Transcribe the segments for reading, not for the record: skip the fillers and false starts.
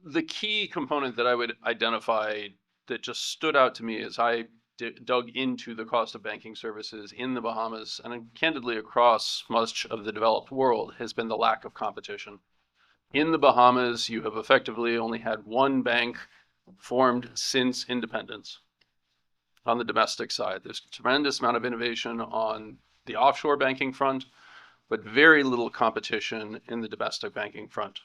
The key component that I would identify that just stood out to me as I dug into the cost of banking services in the Bahamas and candidly across much of the developed world has been the lack of competition. In the Bahamas, you have effectively only had one bank formed since independence on the domestic side. There's a tremendous amount of innovation on the offshore banking front, but very little competition in the domestic banking front.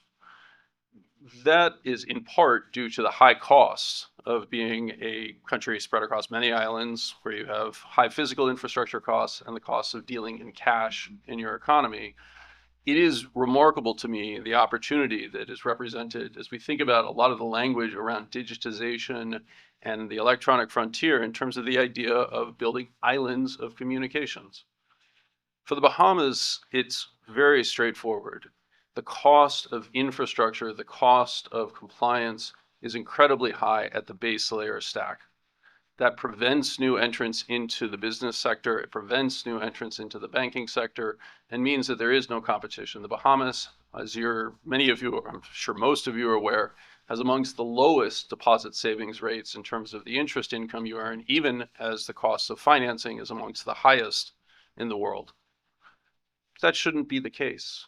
That is in part due to the high costs of being a country spread across many islands where you have high physical infrastructure costs and the costs of dealing in cash in your economy. It is remarkable to me the opportunity that is represented as we think about a lot of the language around digitization and the electronic frontier in terms of the idea of building islands of communications. For the Bahamas, it's very straightforward. The cost of infrastructure, the cost of compliance is incredibly high at the base layer stack. That prevents new entrants into the business sector. It prevents new entrants into the banking sector and means that there is no competition. The Bahamas, as many of you, I'm sure most of you are aware, has amongst the lowest deposit savings rates in terms of the interest income you earn, even as the cost of financing is amongst the highest in the world. That shouldn't be the case.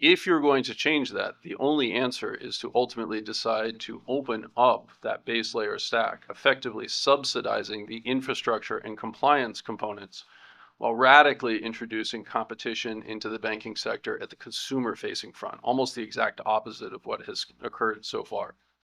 If you're going to change that, the only answer is to ultimately decide to open up that base layer stack, effectively subsidizing the infrastructure and compliance components while radically introducing competition into the banking sector at the consumer-facing front, almost the exact opposite of what has occurred so far.